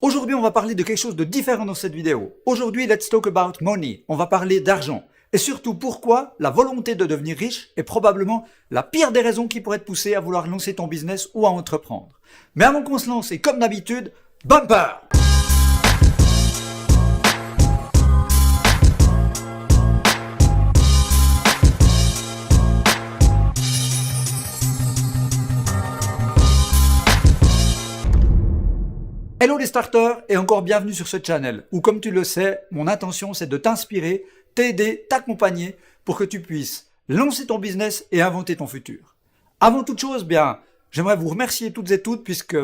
Aujourd'hui, on va parler de quelque chose de différent dans cette vidéo. Aujourd'hui, let's talk about money. On va parler d'argent. Et surtout, pourquoi la volonté de devenir riche est probablement la pire des raisons qui pourrait te pousser à vouloir lancer ton business ou à entreprendre. Mais avant qu'on se lance, et comme d'habitude, bumper! Hello les starters et encore bienvenue sur ce channel où, comme tu le sais, mon intention c'est de t'inspirer, t'aider, t'accompagner pour que tu puisses lancer ton business et inventer ton futur. Avant toute chose, j'aimerais vous remercier toutes et toutes puisque,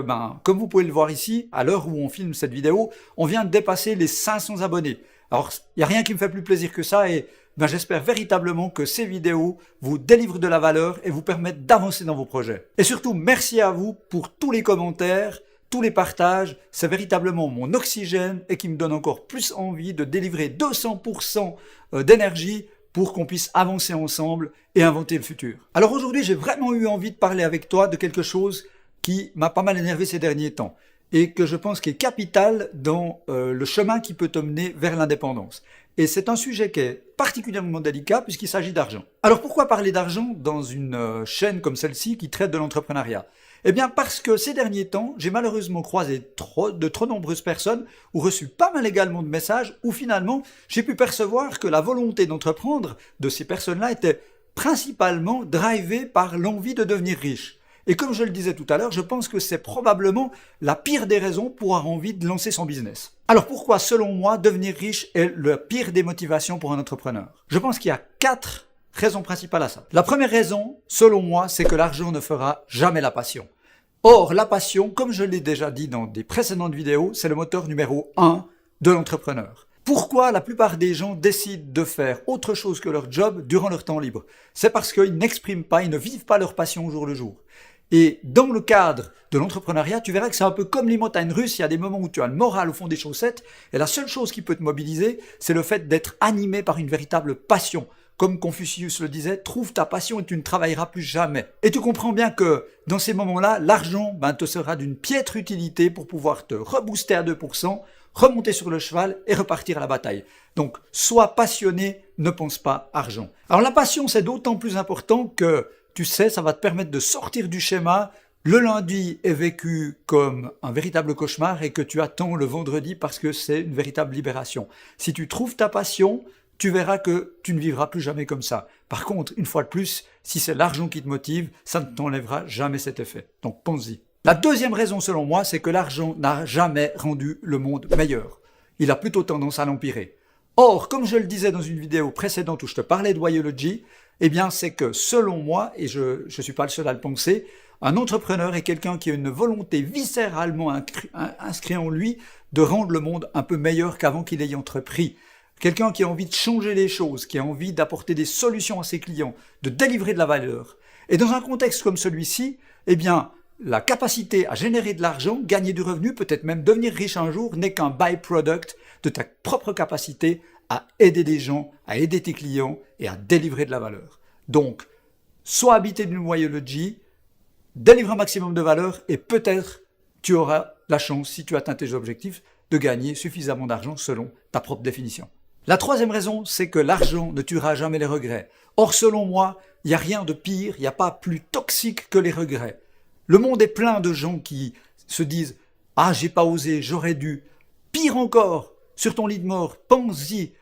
comme vous pouvez le voir ici, à l'heure où on filme cette vidéo, on vient de dépasser les 500 abonnés. Alors, il n'y a rien qui me fait plus plaisir que ça et j'espère véritablement que ces vidéos vous délivrent de la valeur et vous permettent d'avancer dans vos projets. Et surtout, merci à vous pour tous les commentaires, tous les partages, c'est véritablement mon oxygène et qui me donne encore plus envie de délivrer 200% d'énergie pour qu'on puisse avancer ensemble et inventer le futur. Alors aujourd'hui, j'ai vraiment eu envie de parler avec toi de quelque chose qui m'a pas mal énervé ces derniers temps et que je pense qui est capital dans le chemin qui peut te mener vers l'indépendance. Et c'est un sujet qui est particulièrement délicat puisqu'il s'agit d'argent. Alors pourquoi parler d'argent dans une chaîne comme celle-ci qui traite de l'entrepreneuriat ? Eh bien parce que ces derniers temps, j'ai malheureusement croisé de trop nombreuses personnes ou reçu pas mal également de messages où finalement j'ai pu percevoir que la volonté d'entreprendre de ces personnes-là était principalement drivée par l'envie de devenir riche. Et comme je le disais tout à l'heure, je pense que c'est probablement la pire des raisons pour avoir envie de lancer son business. Alors pourquoi, selon moi, devenir riche est la pire des motivations pour un entrepreneur ? Je pense qu'il y a 4 raisons principales à ça. La première raison, selon moi, c'est que l'argent ne fera jamais la passion. Or, la passion, comme je l'ai déjà dit dans des précédentes vidéos, c'est le moteur numéro 1 de l'entrepreneur. Pourquoi la plupart des gens décident de faire autre chose que leur job durant leur temps libre ? C'est parce qu'ils n'expriment pas, ils ne vivent pas leur passion au jour le jour. Et dans le cadre de l'entrepreneuriat, tu verras que c'est un peu comme les montagnes russes, il y a des moments où tu as le moral au fond des chaussettes, et la seule chose qui peut te mobiliser, c'est le fait d'être animé par une véritable passion. Comme Confucius le disait, trouve ta passion et tu ne travailleras plus jamais. Et tu comprends bien que dans ces moments-là, l'argent te sera d'une piètre utilité pour pouvoir te rebooster à 2%, remonter sur le cheval et repartir à la bataille. Donc, sois passionné, ne pense pas argent. Alors la passion, c'est d'autant plus important que, tu sais, ça va te permettre de sortir du schéma. Le lundi est vécu comme un véritable cauchemar et que tu attends le vendredi parce que c'est une véritable libération. Si tu trouves ta passion, tu verras que tu ne vivras plus jamais comme ça. Par contre, une fois de plus, si c'est l'argent qui te motive, ça ne t'enlèvera jamais cet effet. Donc pense-y. La deuxième raison selon moi, c'est que l'argent n'a jamais rendu le monde meilleur. Il a plutôt tendance à l'empirer. Or, comme je le disais dans une vidéo précédente où je te parlais de Wayology, c'est que selon moi, et je ne suis pas le seul à le penser, un entrepreneur est quelqu'un qui a une volonté viscéralement inscrite en lui de rendre le monde un peu meilleur qu'avant qu'il ait entrepris. Quelqu'un qui a envie de changer les choses, qui a envie d'apporter des solutions à ses clients, de délivrer de la valeur. Et dans un contexte comme celui-ci, la capacité à générer de l'argent, gagner du revenu, peut-être même devenir riche un jour, n'est qu'un byproduct de ta propre capacité à aider des gens, à aider tes clients et à délivrer de la valeur. Donc, sois habité d'une Wayology, délivre un maximum de valeur et peut-être tu auras la chance, si tu atteins tes objectifs, de gagner suffisamment d'argent selon ta propre définition. La troisième raison, c'est que l'argent ne tuera jamais les regrets. Or, selon moi, il n'y a rien de pire, il n'y a pas plus toxique que les regrets. Le monde est plein de gens qui se disent « Ah, j'ai pas osé, j'aurais dû ». Pire encore, sur ton lit de mort, pense-y.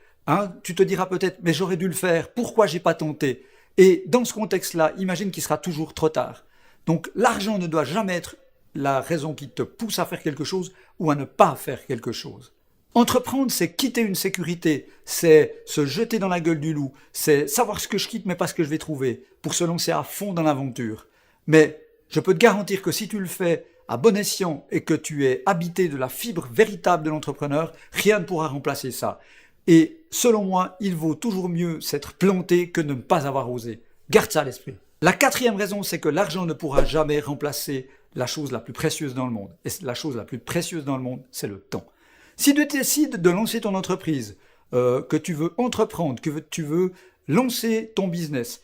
Tu te diras peut-être « Mais j'aurais dû le faire, pourquoi j'ai pas tenté ?» Et dans ce contexte-là, imagine qu'il sera toujours trop tard. Donc, l'argent ne doit jamais être la raison qui te pousse à faire quelque chose ou à ne pas faire quelque chose. Entreprendre, c'est quitter une sécurité, c'est se jeter dans la gueule du loup, c'est savoir ce que je quitte mais pas ce que je vais trouver, pour se lancer à fond dans l'aventure. Mais je peux te garantir que si tu le fais à bon escient et que tu es habité de la fibre véritable de l'entrepreneur, rien ne pourra remplacer ça. Et selon moi, il vaut toujours mieux s'être planté que de ne pas avoir osé. Garde ça à l'esprit. La quatrième raison, c'est que l'argent ne pourra jamais remplacer la chose la plus précieuse dans le monde. Et la chose la plus précieuse dans le monde, c'est le temps. Si tu décides de lancer ton entreprise, que tu veux entreprendre, que tu veux lancer ton business,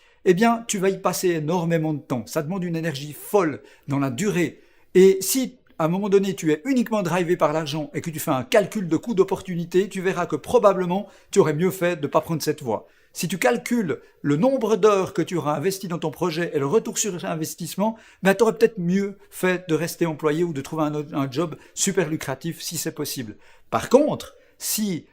tu vas y passer énormément de temps. Ça demande une énergie folle dans la durée. Et si à un moment donné tu es uniquement drivé par l'argent et que tu fais un calcul de coût d'opportunité, tu verras que probablement tu aurais mieux fait de ne pas prendre cette voie. Si tu calcules le nombre d'heures que tu auras investi dans ton projet et le retour sur investissement, ben, tu aurais peut-être mieux fait de rester employé ou de trouver un job super lucratif si c'est possible. Par contre, si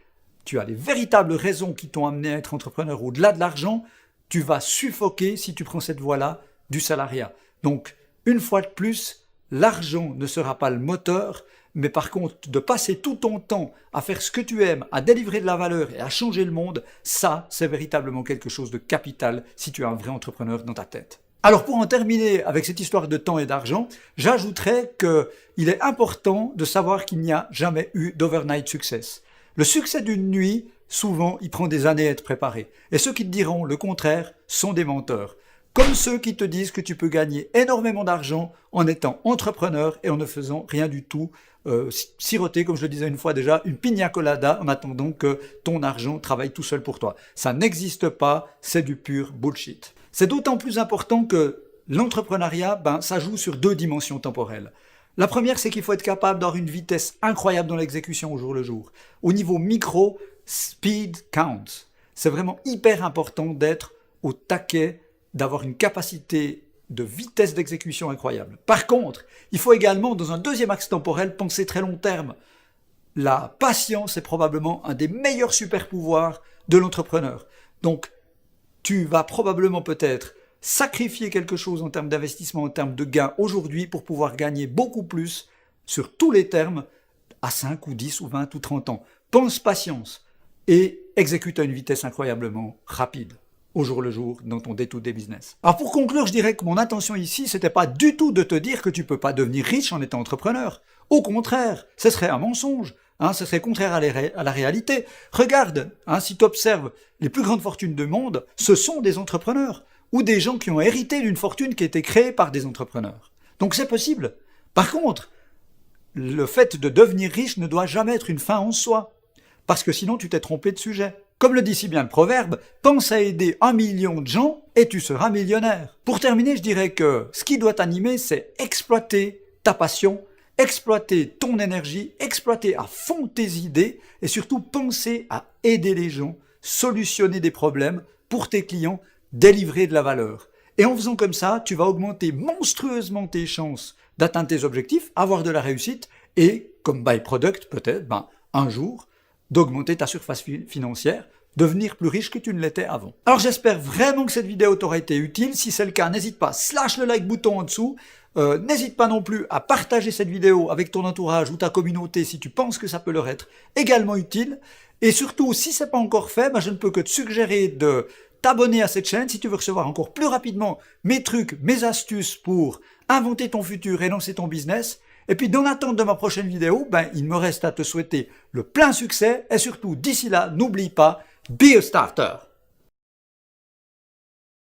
tu as les véritables raisons qui t'ont amené à être entrepreneur au-delà de l'argent, tu vas suffoquer si tu prends cette voie-là du salariat. Donc, une fois de plus, l'argent ne sera pas le moteur, mais par contre, de passer tout ton temps à faire ce que tu aimes, à délivrer de la valeur et à changer le monde, ça, c'est véritablement quelque chose de capital si tu es un vrai entrepreneur dans ta tête. Alors pour en terminer avec cette histoire de temps et d'argent, j'ajouterais qu'il est important de savoir qu'il n'y a jamais eu d'overnight success. Le succès d'une nuit, souvent, il prend des années à être préparé. Et ceux qui te diront le contraire sont des menteurs. Comme ceux qui te disent que tu peux gagner énormément d'argent en étant entrepreneur et en ne faisant rien du tout, siroter, comme je le disais une fois déjà, une piña colada en attendant que ton argent travaille tout seul pour toi. Ça n'existe pas, c'est du pur bullshit. C'est d'autant plus important que l'entrepreneuriat, ça joue sur 2 dimensions temporelles. La première, c'est qu'il faut être capable d'avoir une vitesse incroyable dans l'exécution au jour le jour. Au niveau micro, speed counts. C'est vraiment hyper important d'être au taquet, d'avoir une capacité de vitesse d'exécution incroyable. Par contre, il faut également, dans un deuxième axe temporel, penser très long terme. La patience est probablement un des meilleurs super-pouvoirs de l'entrepreneur. Donc, tu vas probablement peut-être sacrifier quelque chose en termes d'investissement, en termes de gains aujourd'hui pour pouvoir gagner beaucoup plus sur tous les termes à 5 ou 10 ou 20 ou 30 ans. Pense patience et exécute à une vitesse incroyablement rapide au jour le jour dans ton day-to-day business. Alors pour conclure, je dirais que mon intention ici, c'était pas du tout de te dire que tu peux pas devenir riche en étant entrepreneur. Au contraire, ce serait un mensonge. Ce serait contraire à la réalité. Regarde, si tu observes les plus grandes fortunes du monde, ce sont des entrepreneurs ou des gens qui ont hérité d'une fortune qui a été créée par des entrepreneurs. Donc c'est possible. Par contre, le fait de devenir riche ne doit jamais être une fin en soi, parce que sinon tu t'es trompé de sujet. Comme le dit si bien le proverbe, pense à aider 1 million de gens et tu seras millionnaire. Pour terminer, je dirais que ce qui doit t'animer, c'est exploiter ta passion, exploiter ton énergie, exploiter à fond tes idées et surtout penser à aider les gens, solutionner des problèmes pour tes clients, délivrer de la valeur. Et en faisant comme ça, tu vas augmenter monstrueusement tes chances d'atteindre tes objectifs, avoir de la réussite et, comme byproduct peut-être, un jour, d'augmenter ta surface financière, devenir plus riche que tu ne l'étais avant. Alors j'espère vraiment que cette vidéo t'aura été utile. Si c'est le cas, n'hésite pas, slash le like bouton en dessous. N'hésite pas non plus à partager cette vidéo avec ton entourage ou ta communauté si tu penses que ça peut leur être également utile. Et surtout, si ce n'est pas encore fait, je ne peux que te suggérer de t'abonner à cette chaîne si tu veux recevoir encore plus rapidement mes trucs, mes astuces pour inventer ton futur et lancer ton business. Et puis, dans l'attente de ma prochaine vidéo, il me reste à te souhaiter le plein succès et surtout, d'ici là, n'oublie pas, be a starter!